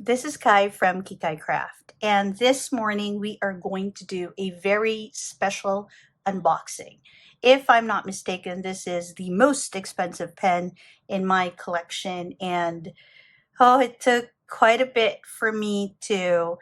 This is Kai from Kikay Craft, and this morning we are going to do a very special unboxing. If I'm not mistaken, this is the most expensive pen in my collection, and it took quite a bit for me to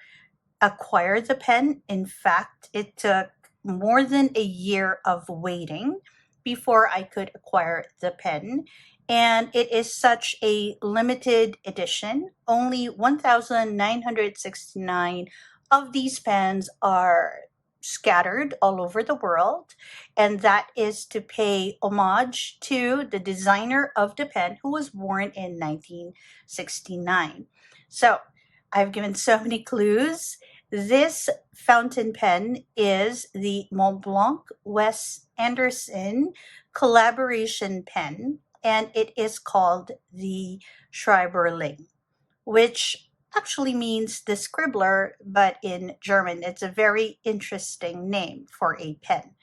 acquire the pen. In fact, it took more than a year of waiting before I could acquire the pen. And it is such a limited edition. Only 1,969 of these pens are scattered all over the world. And that is to pay homage to the designer of the pen who was born in 1969. So I've given so many clues. This fountain pen is the Montblanc Wes Anderson collaboration pen, and it is called the Schreiberling, which actually means the scribbler, but in German. It's a very interesting name for a pen.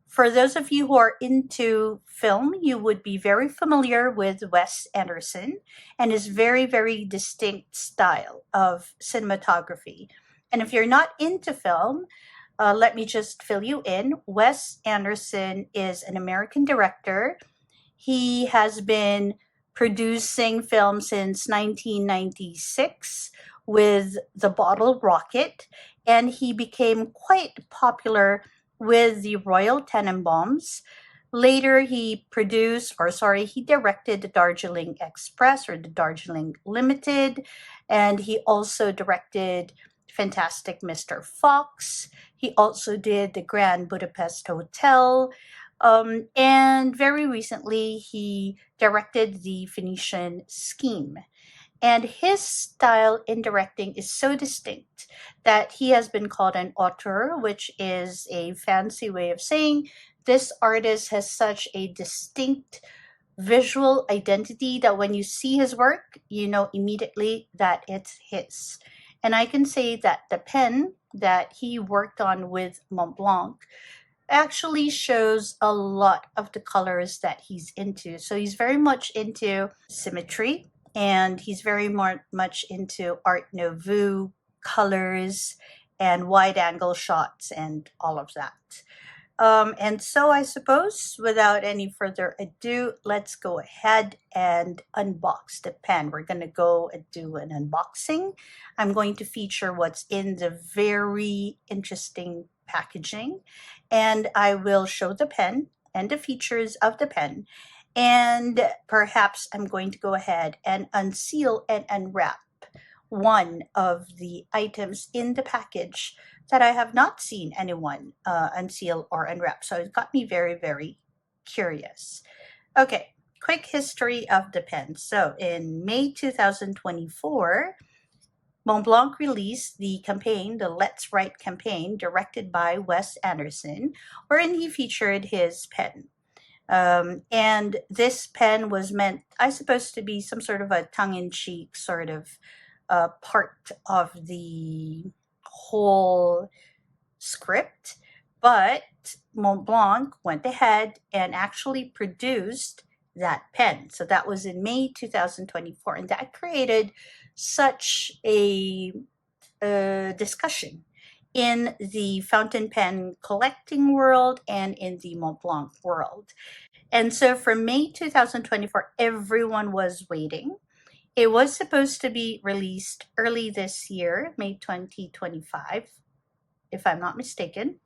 For those of you who are into film, you would be very familiar with Wes Anderson and his very, very distinct style of cinematography. And if you're not into film, let me just fill you in. Wes Anderson is an American director. He has been producing film since 1996 with The Bottle Rocket, and he became quite popular with the Royal Tenenbaums. Later, he directed the Darjeeling Express or the Darjeeling Limited, and he also directed Fantastic Mr. Fox. He also did the Grand Budapest Hotel, and very recently, he directed the Phoenician Scheme. And his style in directing is so distinct that he has been called an auteur, which is a fancy way of saying this artist has such a distinct visual identity that when you see his work, you know immediately that it's his. And I can say that the pen that he worked on with Montblanc actually shows a lot of the colors that he's into. So he's very much into symmetry, and he's very much into Art Nouveau colors and wide angle shots and all of that. And so I suppose without any further ado, let's go ahead and unbox the pen. We're going to go and do an unboxing. I'm going to feature what's in the very interesting packaging, and I will show the pen and the features of the pen. And perhaps I'm going to go ahead and unseal and unwrap one of the items in the package that I have not seen anyone unseal or unwrap. So it got me very, very curious. Okay, quick history of the pen. So in May 2024, Montblanc released the campaign, the Let's Write campaign, directed by Wes Anderson, wherein he featured his pen. And this pen was meant, I suppose, to be some sort of a tongue-in-cheek sort of part of the whole script, but Montblanc went ahead and actually produced that pen. So that was in May 2024, and that created such a discussion in the fountain pen collecting world and in the Montblanc world. And so from May 2024, everyone was waiting. It was supposed to be released early this year, May 2025, if I'm not mistaken.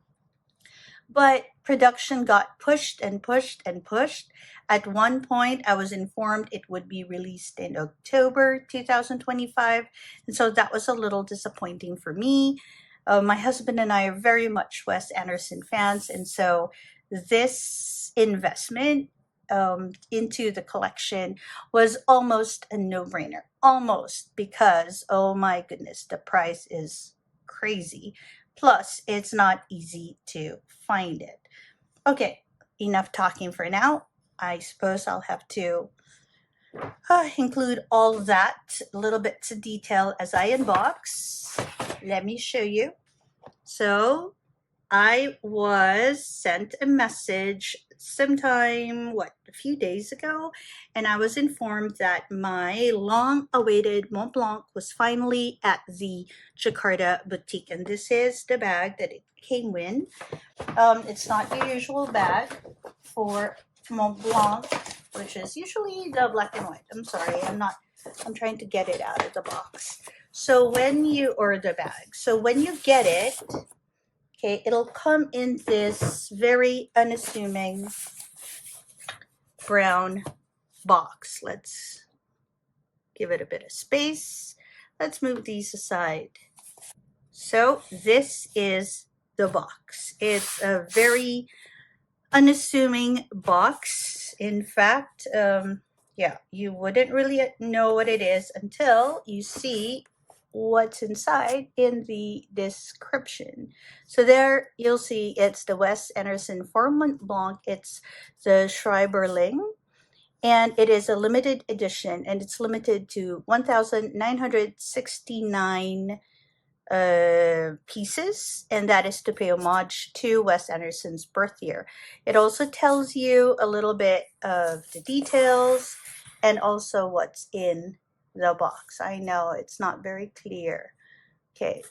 But production got pushed and pushed and pushed. At one point, I was informed it would be released in October 2025. And so that was a little disappointing for me. My husband and I are very much Wes Anderson fans. And so this investment into the collection was almost a no-brainer. Almost, because, oh my goodness, the price is crazy. Plus, it's not easy to find it. Okay, enough talking for now. I suppose I'll have to include all that, little bits of detail as I unbox. Let me show you. So, I was sent a message sometime, a few days ago, and I was informed that my long-awaited Montblanc was finally at the Jakarta boutique. And this is the bag that it came in. It's not the usual bag for Montblanc, which is usually the black and white. I'm sorry, I'm trying to get it out of the box. So or the bag. So when you get it, okay, it'll come in this very unassuming brown box. Let's give it a bit of space. Let's move these aside. So this is the box. It's a very unassuming box. In fact, yeah, you wouldn't really know what it is until you see what's inside in the description. So there you'll see it's the Wes Anderson for Montblanc. It's the Schreiberling, and it is a limited edition, and it's limited to 1,969 pieces, and that is to pay homage to Wes Anderson's birth year. It also tells you a little bit of the details and also what's in the box. I know it's not very clear. Okay,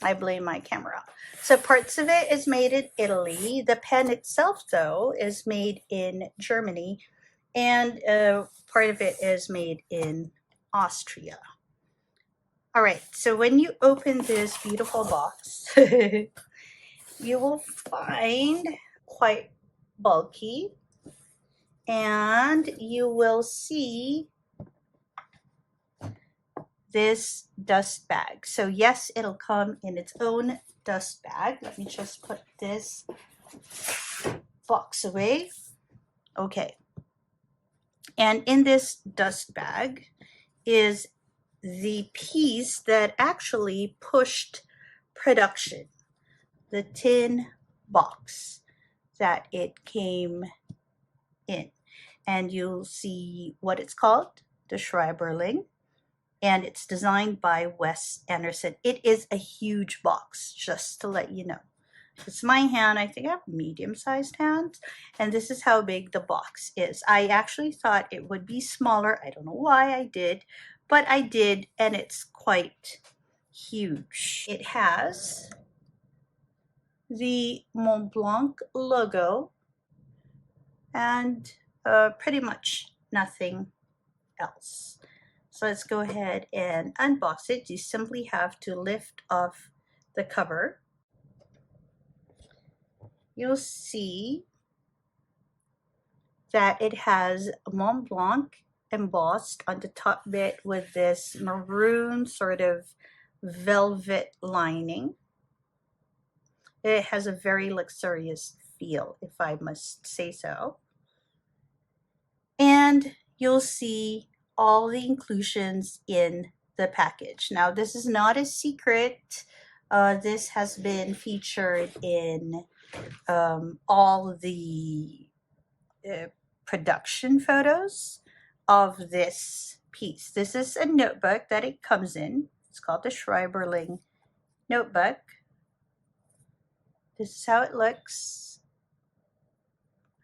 I blame my camera. So parts of it is made in Italy. The pen itself, though, is made in Germany, and part of it is made in Austria. All right, so when you open this beautiful box, you will find quite bulky, and you will see this dust bag. So yes, it'll come in its own dust bag. Let me just put this box away. Okay. And in this dust bag is the piece that actually pushed production, the tin box that it came in. And you'll see what it's called, the Schreiberling, and it's designed by Wes Anderson. It is a huge box, just to let you know. It's my hand. I think I have medium-sized hands, and this is how big the box is. I actually thought it would be smaller. I don't know why I did, but I did, and it's quite huge. It has the Montblanc logo and pretty much nothing else. So let's go ahead and unbox it. You simply have to lift off the cover. You'll see that it has Montblanc embossed on the top bit with this maroon sort of velvet lining. It has a very luxurious feel, if I must say so. And you'll see all the inclusions in the package. Now, this is not a secret. This has been featured in all the production photos of this piece. This is a notebook that it comes in. It's called the Schreiberling notebook. This is how it looks.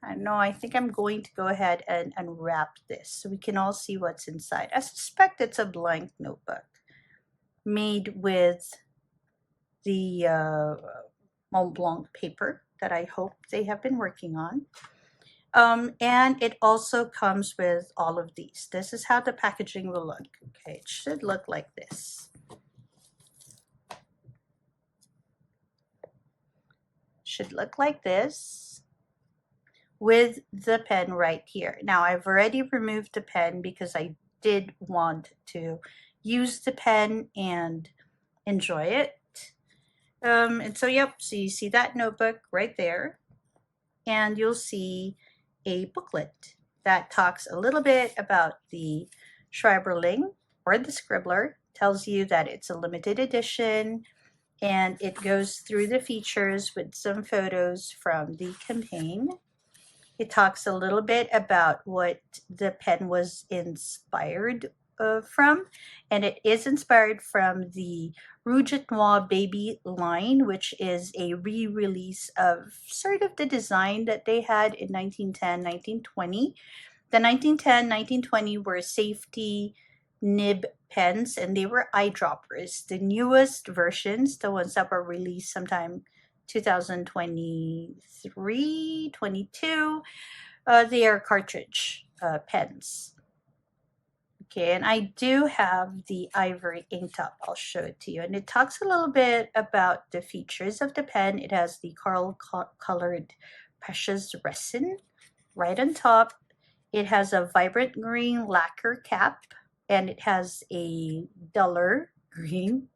I don't know, I think I'm going to go ahead and unwrap this so we can all see what's inside. I suspect it's a blank notebook made with the Montblanc paper that I hope they have been working on. And it also comes with all of these. This is how the packaging will look. Okay, it should look like this. Should look like this with the pen right here. Now, I've already removed the pen because I did want to use the pen and enjoy it. And so, yep, so you see that notebook right there, and you'll see a booklet that talks a little bit about the Schreiberling or the Scribbler, tells you that it's a limited edition, and it goes through the features with some photos from the campaign. It talks a little bit about what the pen was inspired from, and it is inspired from the Rouge Noir Baby line, which is a re-release of sort of the design that they had in 1910, 1920. The 1910, 1920 were safety nib pens, and they were eyedroppers. The newest versions, the ones that were released sometime 2023, 22, they are cartridge pens. Okay, and I do have the ivory ink top. I'll show it to you. And it talks a little bit about the features of the pen. It has the coral colored precious resin right on top. It has a vibrant green lacquer cap, and it has a duller green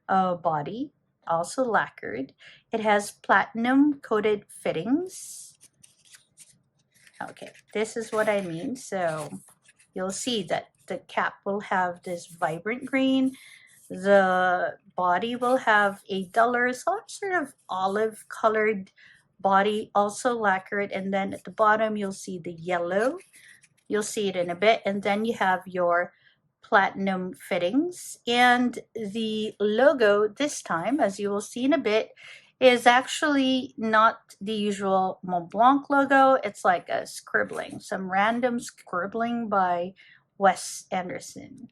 body, also lacquered. It has platinum coated fittings. Okay, this is what I mean. So you'll see that the cap will have this vibrant green. The body will have a duller, sort of olive colored body, also lacquered. And then at the bottom, you'll see the yellow. You'll see it in a bit. And then you have your platinum fittings. And the logo this time, as you will see in a bit, is actually not the usual Montblanc logo. It's like a scribbling, some random scribbling by Wes Anderson.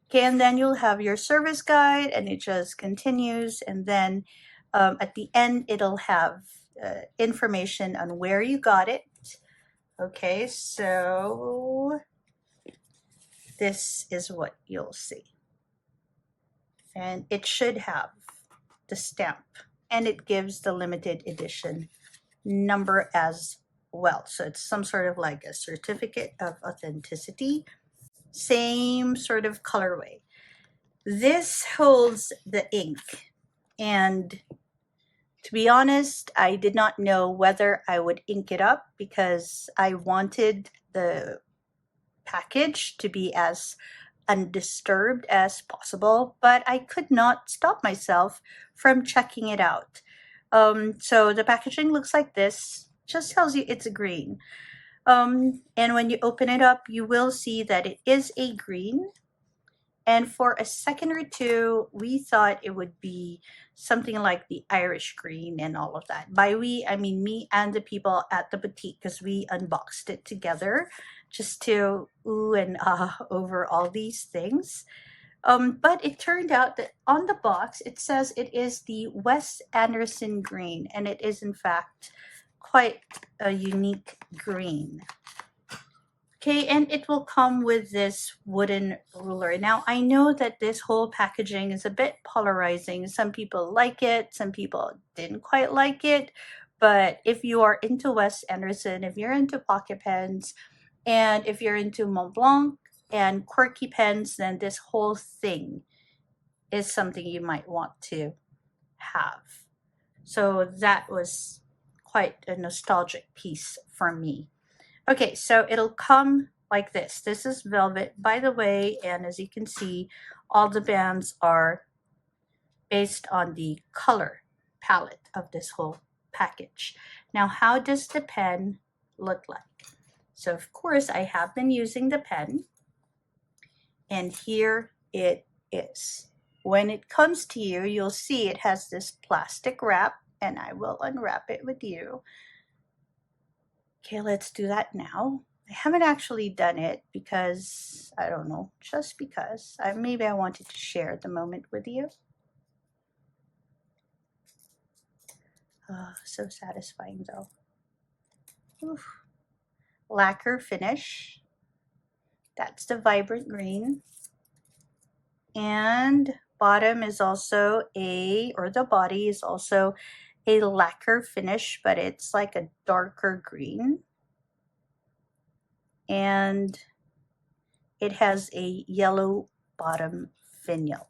Okay, and then you'll have your service guide, and it just continues. And then at the end, it'll have information on where you got it. Okay, so this is what you'll see. And it should have the stamp, and it gives the limited edition number as well. So it's some sort of like a certificate of authenticity. Same sort of colorway. This holds the ink, and to be honest, I did not know whether I would ink it up because I wanted the package to be as undisturbed as possible, but I could not stop myself from checking it out. So the packaging looks like this, just tells you it's a green. And when you open it up, you will see that it is a green. And for a second or two, we thought it would be something like the Irish green and all of that. By we, I mean me and the people at the boutique, because we unboxed it together just to ooh and ah over all these things. But it turned out that on the box, it says it is the Wes Anderson green, and it is in fact quite a unique green. Okay, and it will come with this wooden ruler. Now, I know that this whole packaging is a bit polarizing. Some people like it, some people didn't quite like it. But if you are into Wes Anderson, if you're into pocket pens, and if you're into Montblanc and quirky pens, then this whole thing is something you might want to have. So that was quite a nostalgic piece for me. Okay, so it'll come like this. This is velvet, by the way, and as you can see, all the bands are based on the color palette of this whole package. Now, how does the pen look like? So, of course, I have been using the pen, and here it is. When it comes to you, you'll see it has this plastic wrap, and I will unwrap it with you. Okay, let's do that now. I haven't actually done it because, I don't know, just because. Maybe I wanted to share the moment with you. So satisfying though. Oof. Lacquer finish. That's the vibrant green. And bottom is also the body is also a lacquer finish, but it's like a darker green. And it has a yellow bottom finial.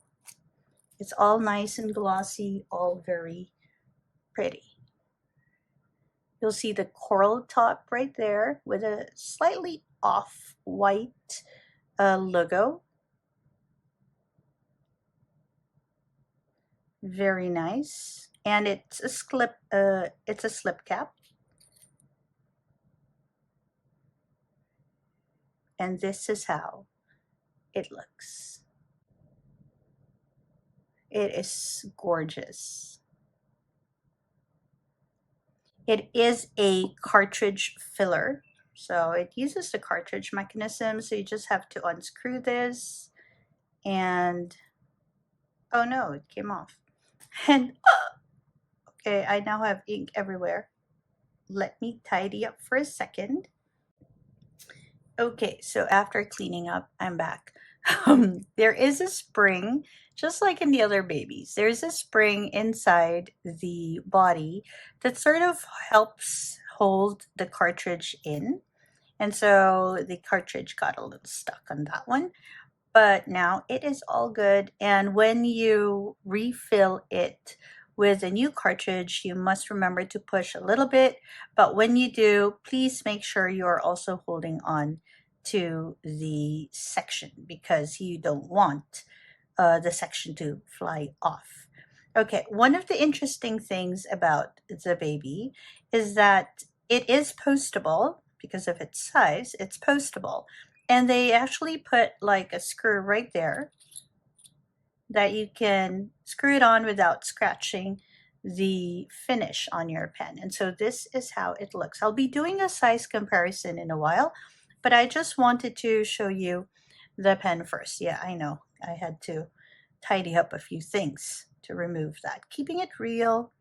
It's all nice and glossy, all very pretty. You'll see the coral top right there with a slightly off-white logo. Very nice. And it's a slip cap. And this is how it looks. It is gorgeous. It is a cartridge filler. So it uses the cartridge mechanism. So you just have to unscrew this and, oh no, it came off. And okay, I now have ink everywhere. Let me tidy up for a second. Okay, so after cleaning up, I'm back. There is a spring, just like in the other babies. There's a spring inside the body that sort of helps hold the cartridge in. And so the cartridge got a little stuck on that one. But now it is all good. And when you refill it with a new cartridge, you must remember to push a little bit. But when you do, please make sure you're also holding on to the section because you don't want the section to fly off. Okay, one of the interesting things about the baby is that it is postable because of its size, it's postable. And they actually put like a screw right there that you can screw it on without scratching the finish on your pen. And so this is how it looks. I'll be doing a size comparison in a while, but I just wanted to show you the pen first. Yeah, I know. I had to tidy up a few things to remove that. Keeping it real.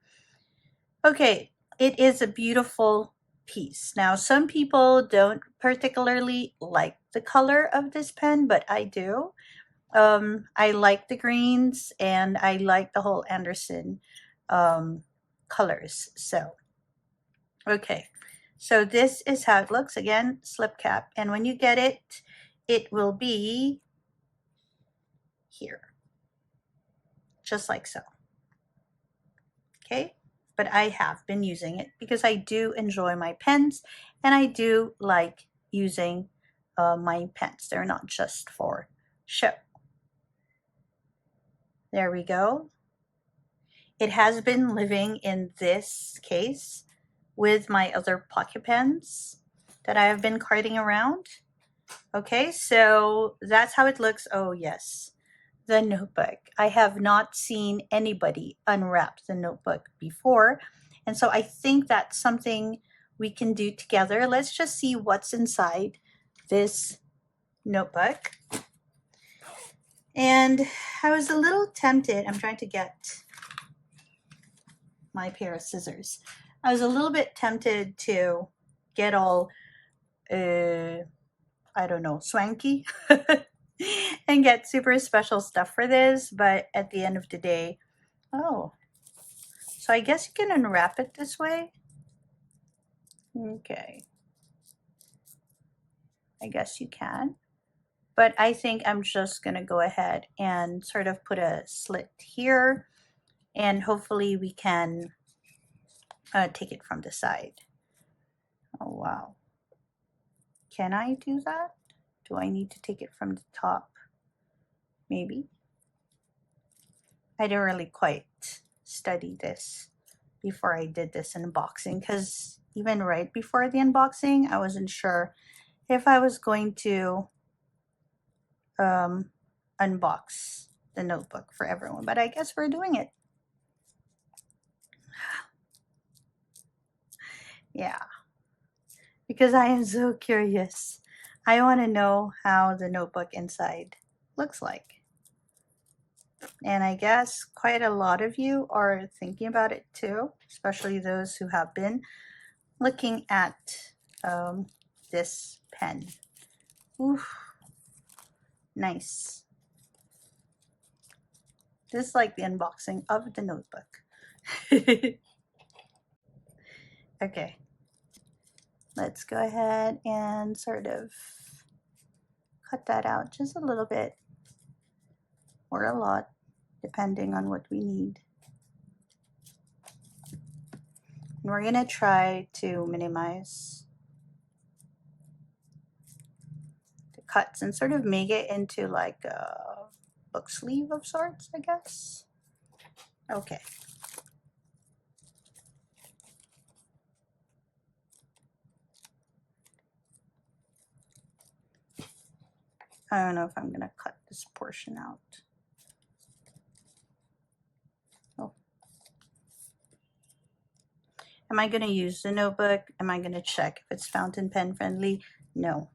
Okay, it is a beautiful piece. Now, some people don't particularly like the color of this pen, but I do. I like the greens and I like the whole Anderson colors. So, okay. So this is how it looks. Again, slip cap. And when you get it, it will be here. Just like so. Okay. But I have been using it because I do enjoy my pens and I do like using my pens. They're not just for show. There we go. It has been living in this case with my other pocket pens that I have been carting around. Okay, so that's how it looks. Oh yes, the notebook. I have not seen anybody unwrap the notebook before. And so I think that's something we can do together. Let's just see what's inside this notebook. And I was a little tempted. I'm trying to get my pair of scissors. I was a little bit tempted to get all, I don't know, swanky and get super special stuff for this. But at the end of the day, oh, so I guess you can unwrap it this way. Okay. I guess you can. But I think I'm just going to go ahead and sort of put a slit here. And hopefully we can take it from the side. Oh, wow. Can I do that? Do I need to take it from the top? Maybe. I didn't really quite study this before I did this unboxing because even right before the unboxing, I wasn't sure if I was going to unbox the notebook for everyone, but I guess we're doing it. Yeah, because I am so curious. I want to know how the notebook inside looks like. And I guess quite a lot of you are thinking about it too, especially those who have been looking at this pen. Oof, nice. This is like the unboxing of the notebook. Okay, let's go ahead and sort of cut that out just a little bit or a lot, depending on what we need. And we're gonna try to minimize the cuts and sort of make it into like a book sleeve of sorts, I guess. Okay. I don't know if I'm going to cut this portion out. Oh. Am I going to use the notebook? Am I going to check if it's fountain pen friendly? No,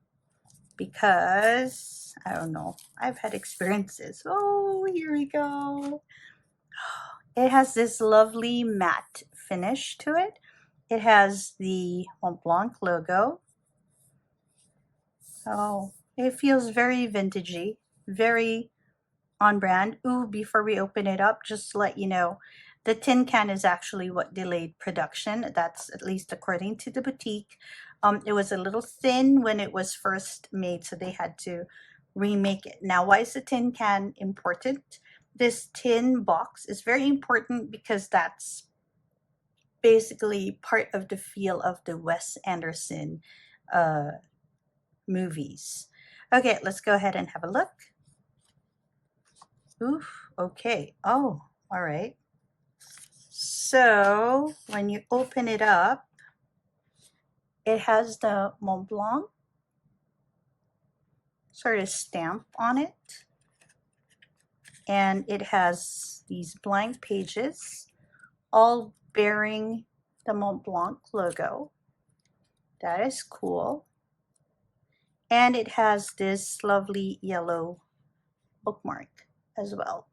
because I don't know. I've had experiences. Oh, here we go. It has this lovely matte finish to it. It has the Montblanc logo. Oh, it feels very vintagey, very on brand. Ooh, before we open it up, just to let you know, the tin can is actually what delayed production. That's at least according to the boutique. It was a little thin when it was first made, so they had to remake it. Now, why is the tin can important? This tin box is very important because that's basically part of the feel of the Wes Anderson movies. Okay, let's go ahead and have a look. Oof, okay. Oh, all right. So when you open it up, it has the Montblanc sort of stamp on it. And it has these blank pages, all bearing the Montblanc logo. That is cool. And it has this lovely yellow bookmark as well.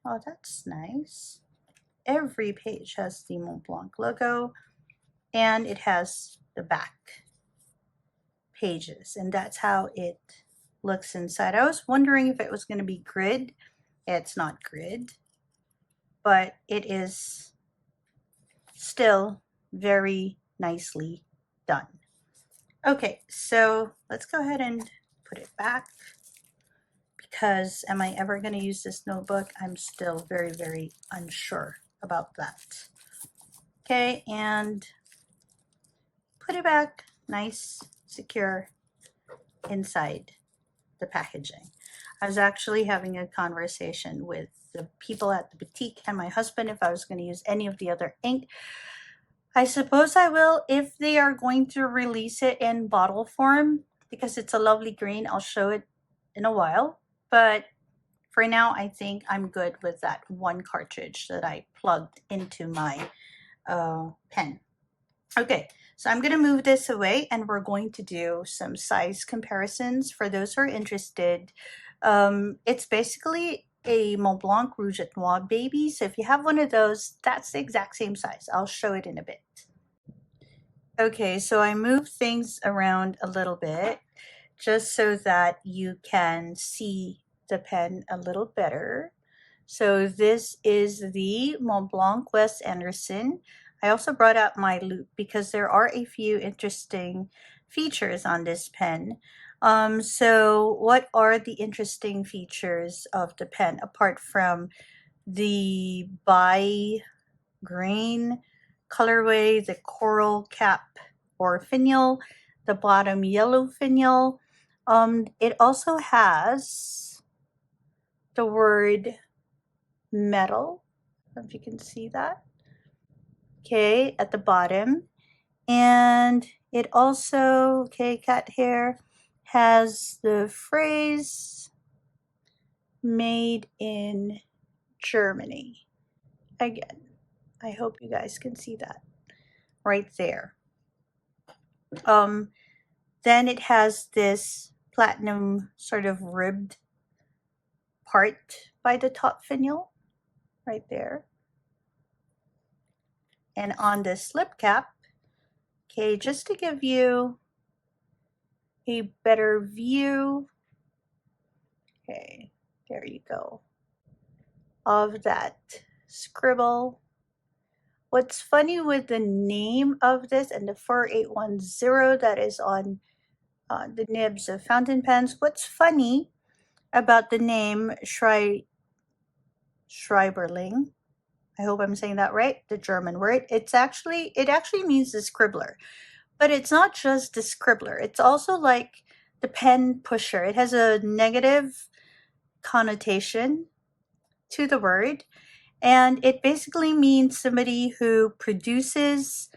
Oh, that's nice. Every page has the Montblanc logo, and it has the back pages, and that's how it looks inside. I was wondering if it was going to be grid. It's not grid, but it is still very nicely done. Okay, so let's go ahead and put it back, because am I ever going to use this notebook? I'm still very, very unsure about that. Okay, and put it back nice, secure inside the packaging. I was actually having a conversation with the people at the boutique and my husband if I was going to use any of the other ink. I suppose I will if they are going to release it in bottle form, because it's a lovely green. I'll show it in a while, but for now I think I'm good with that one cartridge that I plugged into my pen. Okay, so I'm going to move this away and we're going to do some size comparisons for those who are interested. It's basically a Montblanc Rouge at Noir Baby. So if you have one of those, that's the exact same size. I'll show it in a bit. Okay, so I moved things around a little bit just so that you can see the pen a little better. So this is the Montblanc Wes Anderson. I also brought out my loupe because there are a few interesting features on this pen. So what are the interesting features of the pen apart from the bi-grain colorway, the coral cap or finial, the bottom yellow finial? It also has the word metal, if you can see that, okay, at the bottom. And it also, okay, cat hair, has the phrase made in Germany. Again, I hope you guys can see that right there. Then it has this platinum sort of ribbed part by the top finial right there. And on the slip cap, okay, just to give you a better view, okay, there you go, of that scribble. What's funny with the name of this and the 4810 that is on the nibs of fountain pens, what's funny about the name Schreiberling, I hope I'm saying that right, the German word, it actually means the scribbler. But it's not just the scribbler, it's also like the pen pusher. It has a negative connotation to the word, and it basically means somebody who produces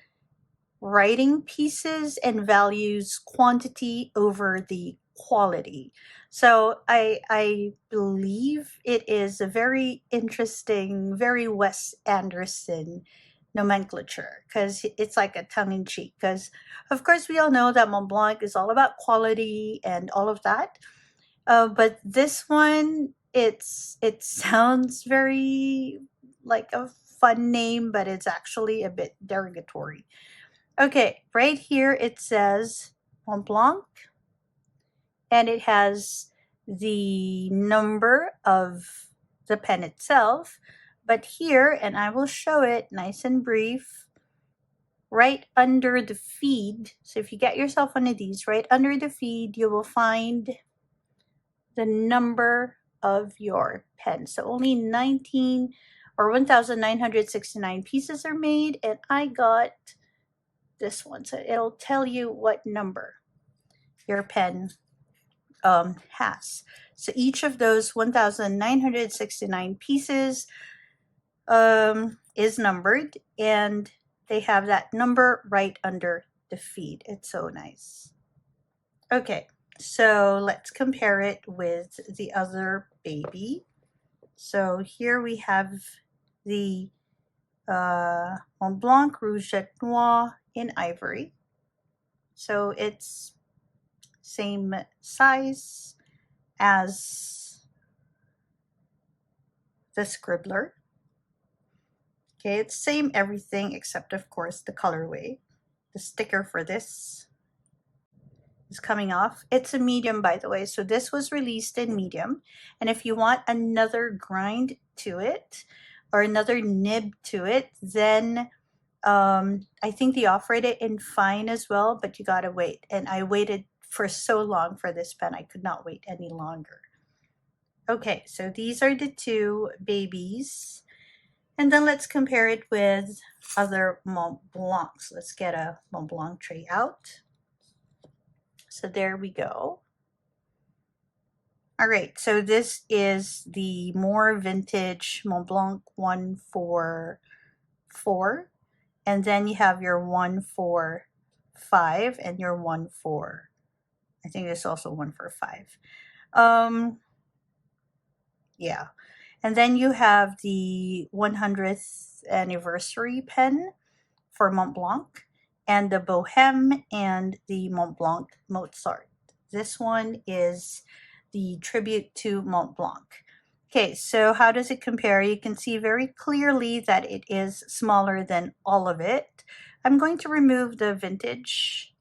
writing pieces and values quantity over the quality. So I believe it is a very interesting, very Wes Anderson nomenclature, because it's like a tongue in cheek. Because of course we all know that Montblanc is all about quality and all of that. But this one, it sounds very like a fun name, but it's actually a bit derogatory. Okay, right here it says Montblanc, and it has the number of the pen itself. But here, and I will show it nice and brief, right under the feed. So if you get yourself one of these, right under the feed, you will find the number of your pen. So only 19 or 1,969 pieces are made, and I got this one. So it'll tell you what number your pen has. So each of those 1,969 pieces is numbered, and they have that number right under the feed. It's so nice. Okay, so let's compare it with the other baby. So here we have the Montblanc Rouge et Noir in ivory. So it's same size as the Scribbler. Okay, it's same everything except of course the colorway. The sticker for this is coming off. It's a medium, by the way, so this was released in medium. And if you want another grind to it or another nib to it, then I think they offered it in fine as well, but you gotta wait. And I waited for so long for this pen, I could not wait any longer. Okay, so these are the two babies. And then let's compare it with other Montblancs. Let's get a Montblanc tray out. So there we go. All right, so this is the more vintage Montblanc 144. And then you have your 145 and your 14. I think there's also 145. Yeah. And then you have the 100th anniversary pen for Montblanc, and the Bohème and the Montblanc Mozart. This one is the tribute to Montblanc. Okay, so how does it compare? You can see very clearly that it is smaller than all of it. I'm going to remove the vintage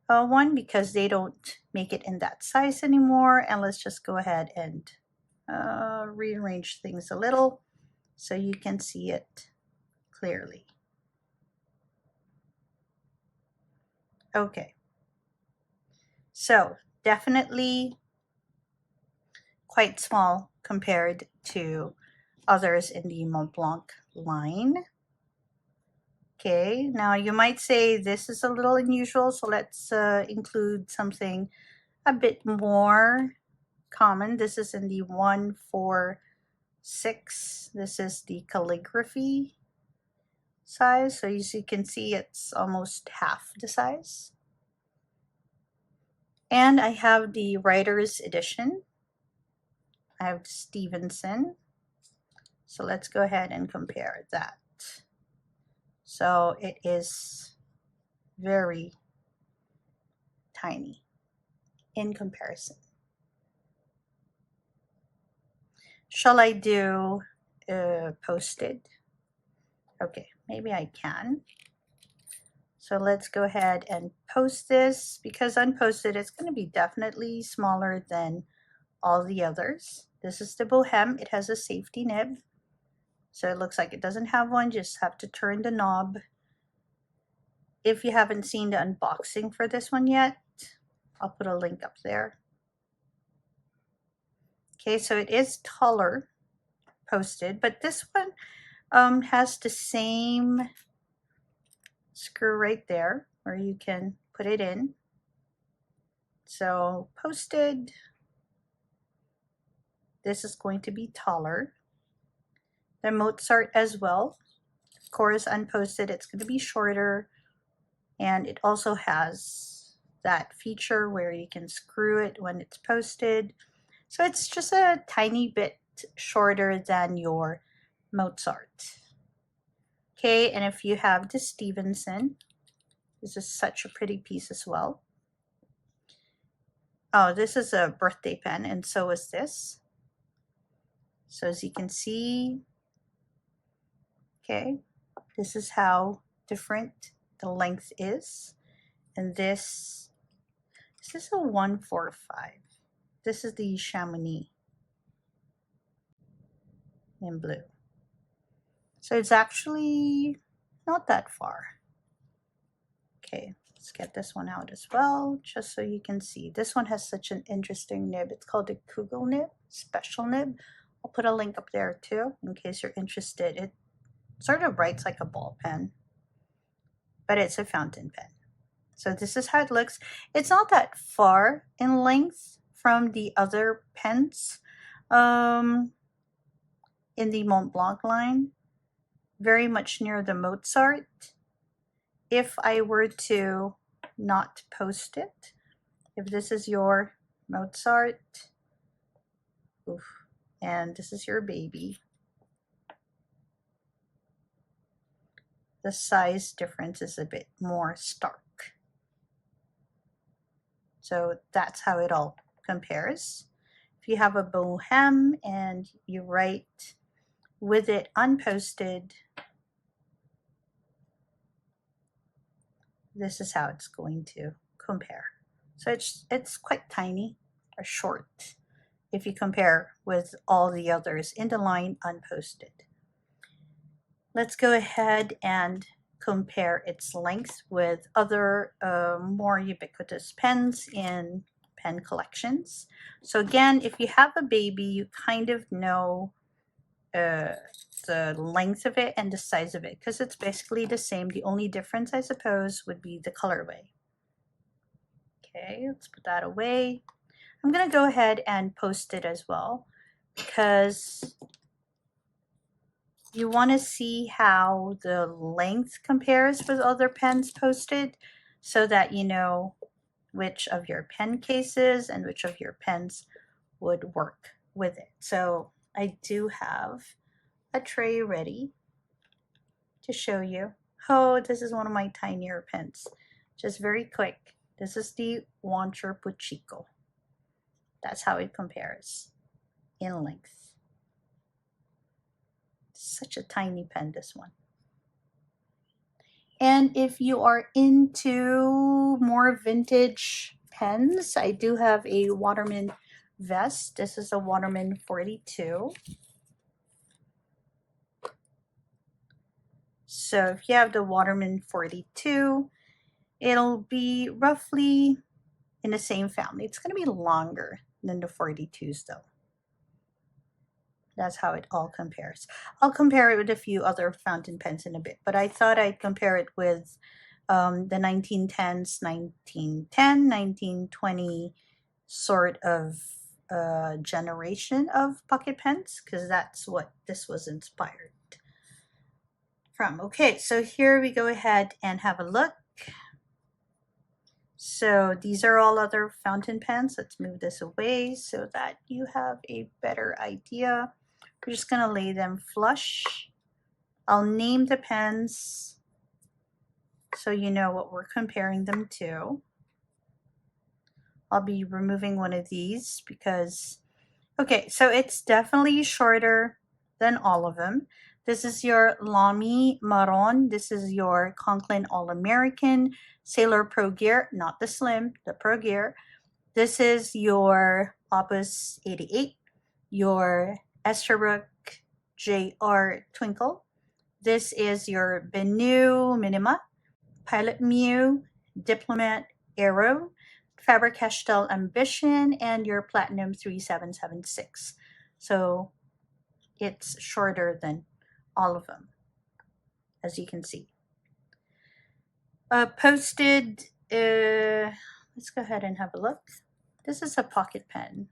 one because they don't make it in that size anymore. And let's just go ahead and rearrange things a little so you can see it clearly. Okay, so definitely quite small compared to others in the Montblanc line. Okay, now you might say this is a little unusual, so let's include something a bit more common. This is in the 146. This is the calligraphy size. So as you can see, it's almost half the size. And I have the writer's edition. I have Stevenson. So let's go ahead and compare that. So it is very tiny in comparison. Shall I do posted? Okay, maybe I can. So let's go ahead and post this, because unposted it's going to be definitely smaller than all the others. This is the Bohème. It has a safety nib. So it looks like it doesn't have one, just have to turn the knob. If you haven't seen the unboxing for this one yet, I'll put a link up there. Okay, so it is taller posted, but this one has the same screw right there where you can put it in. So posted, this is going to be taller. The Mozart as well. Of course, unposted, it's going to be shorter. And it also has that feature where you can screw it when it's posted. So it's just a tiny bit shorter than your Mozart. Okay, and if you have the Stevenson, this is such a pretty piece as well. Oh, this is a birthday pen, and so is this. So as you can see, okay, this is how different the length is. And this is a 145. This is the Chamonix in blue. So it's actually not that far. Okay, let's get this one out as well, just so you can see. This one has such an interesting nib. It's called a Kugel nib, special nib. I'll put a link up there too, in case you're interested. It sort of writes like a ball pen, but it's a fountain pen. So this is how it looks. It's not that far in length from the other pens in the Montblanc line. Very much near the Mozart. If I were to not post it, if this is your Mozart, oof, and this is your baby, the size difference is a bit more stark. So that's how it all compares. If you have a bohem and you write with it unposted, this is how it's going to compare. So it's quite tiny or short if you compare with all the others in the line unposted. Let's go ahead and compare its length with other more ubiquitous pens in pen collections. So again, if you have a baby, you kind of know the length of it and the size of it, because it's basically the same. The only difference, I suppose, would be the colorway. Okay, let's put that away. I'm going to go ahead and post it as well, because you want to see how the length compares with other pens posted, so that you know which of your pen cases and which of your pens would work with it. So I do have a tray ready to show you. Oh, this is one of my tinier pens. Just very quick. This is the Wancher Puchico. That's how it compares in length. Such a tiny pen, this one. And if you are into more vintage pens, I do have a Waterman vest. This is a Waterman 42. So if you have the Waterman 42, it'll be roughly in the same family. It's going to be longer than the 42s though. That's how it all compares. I'll compare it with a few other fountain pens in a bit, but I thought I'd compare it with the 1910s, 1910, 1920 sort of generation of pocket pens, because that's what this was inspired from. Okay, so here we go ahead and have a look. So these are all other fountain pens. Let's move this away so that you have a better idea. We're just going to lay them flush. I'll name the pens so you know what we're comparing them to. I'll be removing one of these because, okay, so it's definitely shorter than all of them. This is your Lamy Marron. This is your Conklin All-American, Sailor Pro Gear, not the Slim, the Pro Gear. This is your Opus 88, your Esterbrook JR Twinkle. This is your Benu Minima, Pilot Mew, Diplomat Aero, Faber-Castell Ambition, and your Platinum 3776. So it's shorter than all of them, as you can see. Posted, let's go ahead and have a look. This is a pocket pen,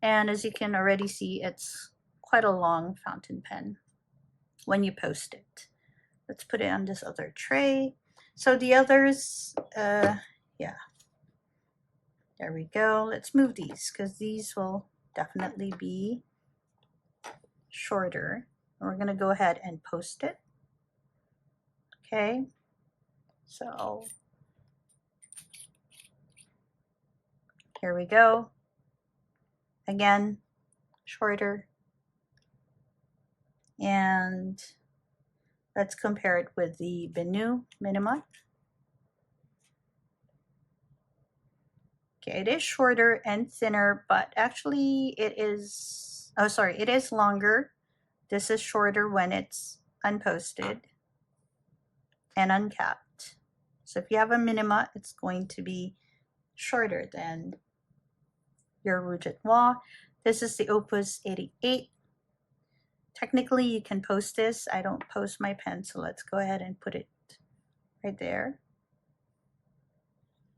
and as you can already see, it's quite a long fountain pen when you post it. Let's put it on this other tray. So the others, yeah, There we go. Let's move these because these will definitely be shorter. We're going to go ahead and post it. Okay, so here we go. Again, shorter. And let's compare it with the Benu Minima. Okay, it is shorter and thinner, but actually it is, oh sorry, it is longer. This is shorter when it's unposted and uncapped. So if you have a Minima, it's going to be shorter than your Rouge et Noir. This is the Opus 88. Technically, you can post this. I don't post my pen, so let's go ahead and put it right there.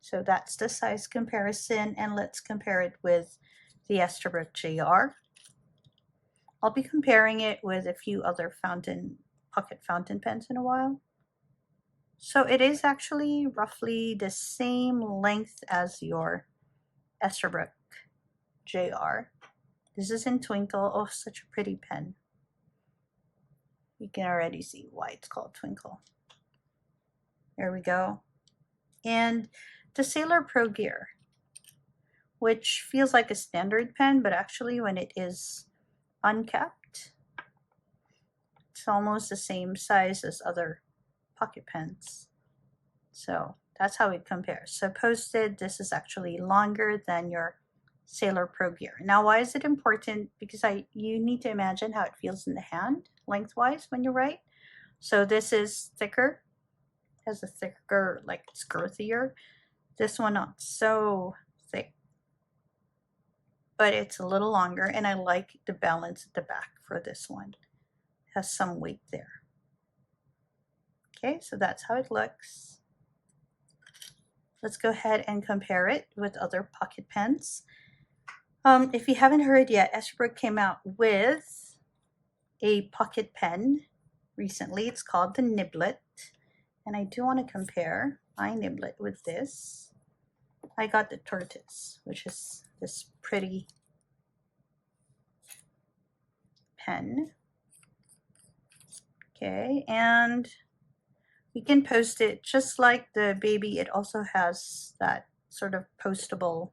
So that's the size comparison, and let's compare it with the Esterbrook JR. I'll be comparing it with a few other pocket fountain pens in a while. So it is actually roughly the same length as your Esterbrook JR. This is in Twinkle. Oh, such a pretty pen. You can already see why it's called Twinkle. There we go. And the Sailor Pro Gear, which feels like a standard pen, but actually when it is uncapped, it's almost the same size as other pocket pens. So that's how it compares. So posted, this is actually longer than your Sailor Pro Gear. Now, why is it important? Because you need to imagine how it feels in the hand, lengthwise, when you write. So this is thicker, has a thicker, like it's girthier. This one not so thick, but it's a little longer, and I like the balance at the back for this one. It has some weight there. Okay, so that's how it looks. Let's go ahead and compare it with other pocket pens. If you haven't heard yet, Esterbrook came out with a pocket pen recently. It's called the Niblet, and I do want to compare my Niblet with this. I got the Tortoise, which is this pretty pen. Okay, and you can post it just like the Baby. It also has that sort of postable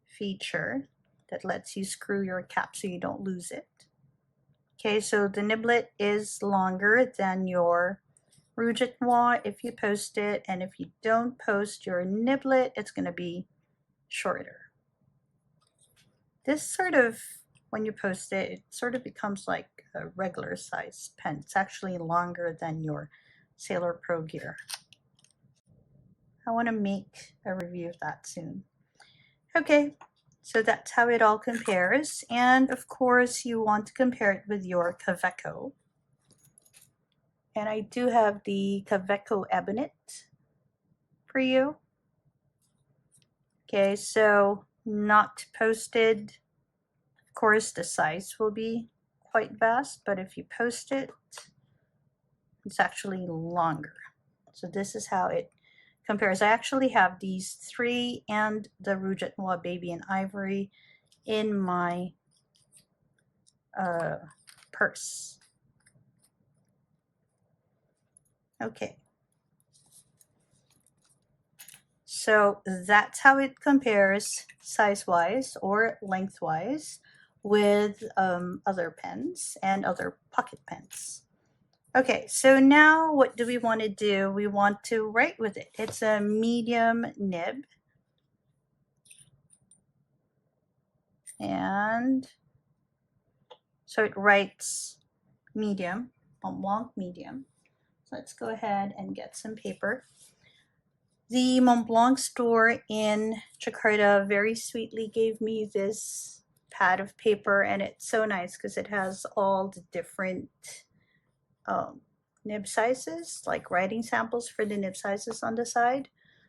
feature that lets you screw your cap so you don't lose it. Okay, so the Niblet is longer than your Rouge et Noir if you post it, and if you don't post your Niblet, it's going to be shorter. This sort of, when you post it, it sort of becomes like a regular size pen. It's actually longer than your Sailor Pro Gear. I want to make a review of that soon. Okay, so that's how it all compares. And of course, you want to compare it with your Kaweco. And I do have the Kaweco Ebonite for you. Okay, so not posted. Of course, the size will be quite vast, but if you post it, it's actually longer. So this is how it compares. I actually have these three and the Rouge et Noir Baby in Ivory in my purse. Okay. So that's how it compares size-wise or lengthwise with other pens and other pocket pens. Okay, so now what do we want to do? We want to write with it. It's a medium nib. And so it writes medium, Montblanc medium. So let's go ahead and get some paper. The Montblanc store in Jakarta very sweetly gave me this pad of paper, and it's so nice because it has all the different nib sizes, like writing samples for the nib sizes on the side.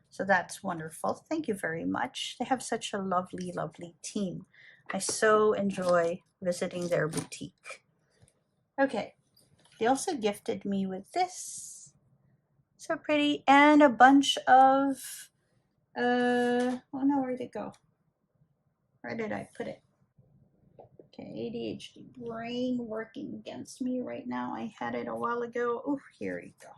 So that's wonderful. Thank you very much. They have such a lovely, lovely team. I so enjoy visiting their boutique. Okay, they also gifted me with this. So pretty, and a bunch of Oh no, where'd it go? Where did I put it? Okay, ADHD brain working against me right now. I had it a while ago. Oh, here we go.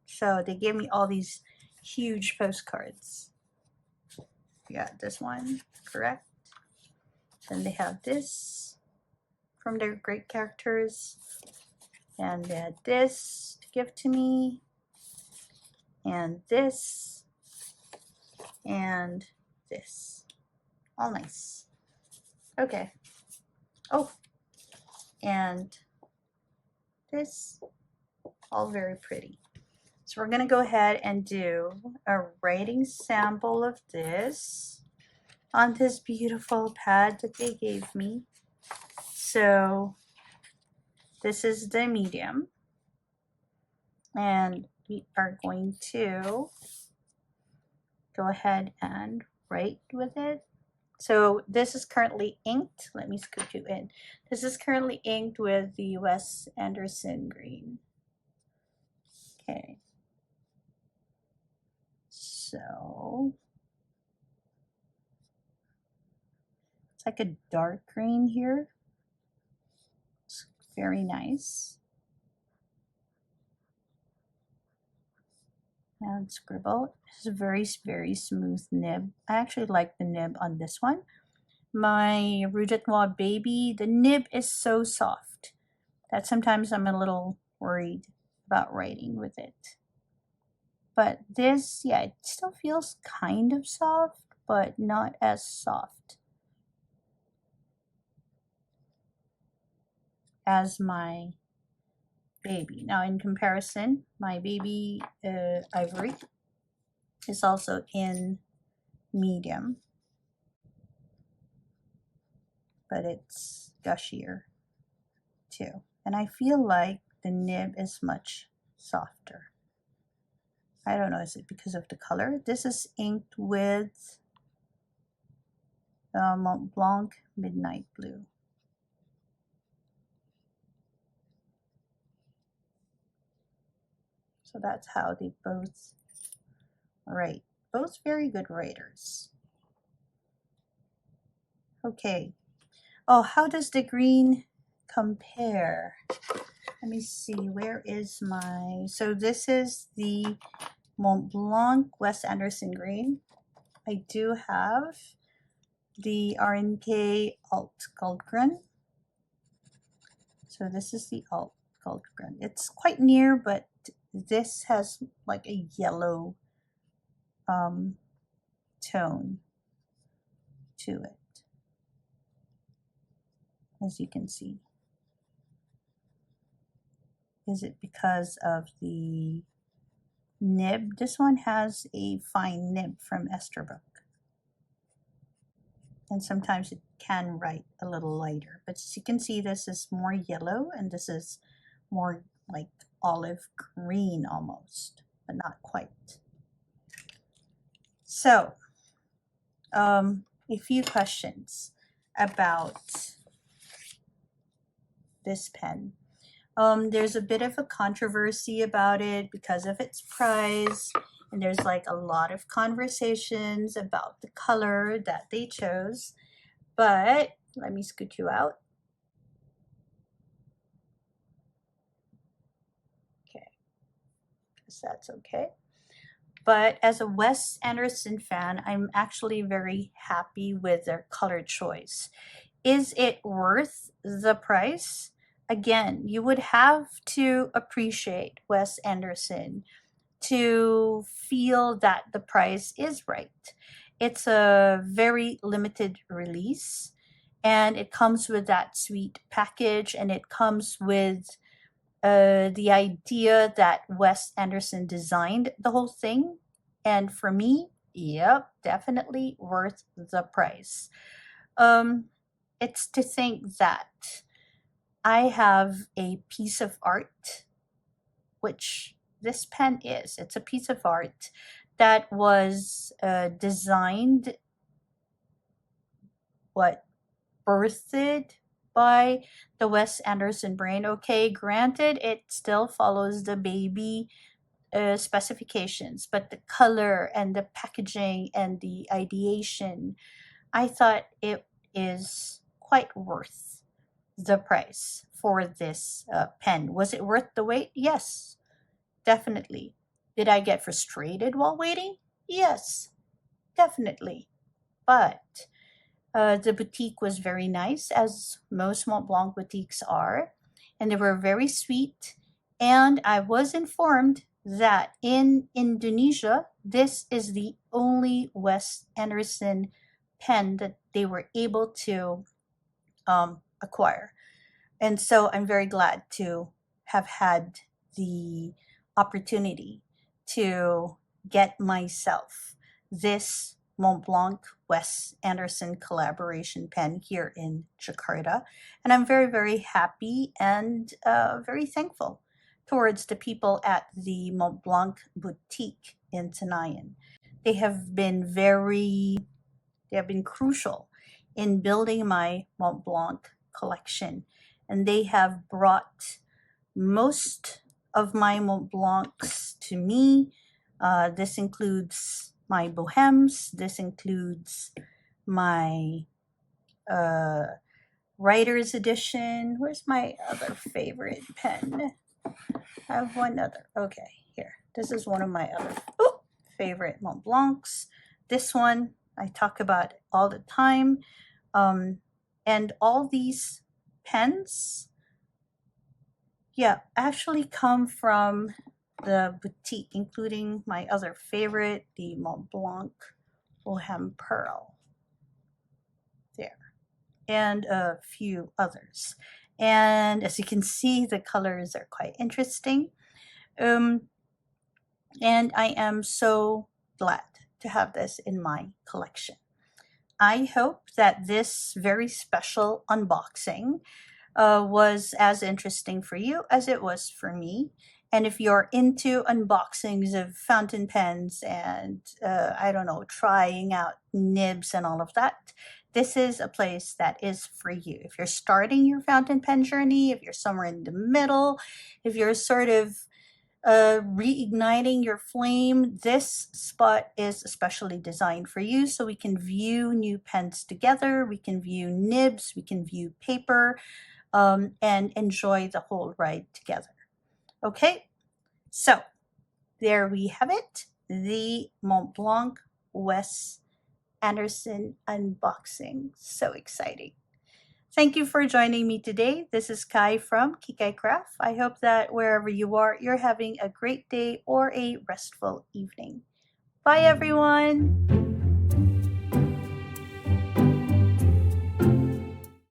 So they gave me all these huge postcards. Yeah, this one, correct? Then they have this from their great characters. And they had this to give to me. And this. And this. All nice. Okay. Oh, and this. All very pretty. So we're going to go ahead and do a writing sample of this on this beautiful pad that they gave me. So this is the medium, and we are going to go ahead and write with it. So this is currently inked. Let me scoot you in. This is currently inked with the Wes Anderson green. Okay. So it's like a dark green here. It's very nice. And scribble. It's a very, very smooth nib. I actually like the nib on this one. My Rouge Noir Baby, the nib is so soft that sometimes I'm a little worried about writing with it. But this, yeah, it still feels kind of soft, but not as soft as my baby. Now, in comparison, my baby ivory is also in medium, but it's gushier too. And I feel like the nib is much softer. I don't know, is it because of the color? This is inked with Montblanc Midnight Blue. So that's how they both write. Both very good writers. Okay. Oh, how does the green compare? Let me see, where is my... So this is the Montblanc Wes Anderson green. I do have the RNK Alt Goldgrün. So this is the Alt Goldgrün. It's quite near, but this has like a yellow tone to it, as you can see. Is it because of the nib? This one has a fine nib from Esterbrook. And sometimes it can write a little lighter. But as you can see, this is more yellow and this is more like olive green almost, but not quite. So, a few questions about this pen. There's a bit of a controversy about it because of its price, and there's like a lot of conversations about the color that they chose. But let me scoot you out. Okay, guess that's okay. But as a Wes Anderson fan, I'm actually very happy with their color choice. Is it worth the price? Again, you would have to appreciate Wes Anderson to feel that the price is right. It's a very limited release, and it comes with that sweet package, and it comes with the idea that Wes Anderson designed the whole thing. And for me, yep, definitely worth the price. It's to think that I have a piece of art, which this pen is. It's a piece of art that was designed, birthed by the Wes Anderson brain. Okay, granted, it still follows the baby specifications, but the color and the packaging and the ideation, I thought it is quite worth the price for this pen. Was it worth the wait? Yes, definitely. Did I get frustrated while waiting? Yes, definitely. But the boutique was very nice, as most Montblanc boutiques are, and they were very sweet. And I was informed that in Indonesia, this is the only Wes Anderson pen that they were able to acquire. And so I'm very glad to have had the opportunity to get myself this Montblanc Wes Anderson collaboration pen here in Jakarta. And I'm very, very happy and very thankful towards the people at the Montblanc boutique in Tenayan. They have been they have been crucial in building my Montblanc collection, and they have brought most of my Mont Blancs to me. This includes my Bohemes. This includes my uh, Writer's Edition. Where's my other favorite pen? I have one other. Okay, here. This is one of my other favorite Mont Blancs. This one I talk about all the time. And all these pens, yeah, actually come from the boutique, including my other favorite, the Montblanc Bohème Pearl. There. And a few others. And as you can see, the colors are quite interesting. And I am so glad to have this in my collection. I hope that this very special unboxing was as interesting for you as it was for me. And if you're into unboxings of fountain pens and, I don't know, trying out nibs and all of that, this is a place that is for you. If you're starting your fountain pen journey, if you're somewhere in the middle, if you're sort of reigniting your flame, this spot is especially designed for you, so we can view new pens together, we can view nibs, we can view paper, and enjoy the whole ride together. Okay, so there we have it, the Montblanc Wes Anderson unboxing. So exciting. Thank you for joining me today. This is Kai from Kikay Craft. I hope that wherever you are, you're having a great day or a restful evening. Bye, everyone.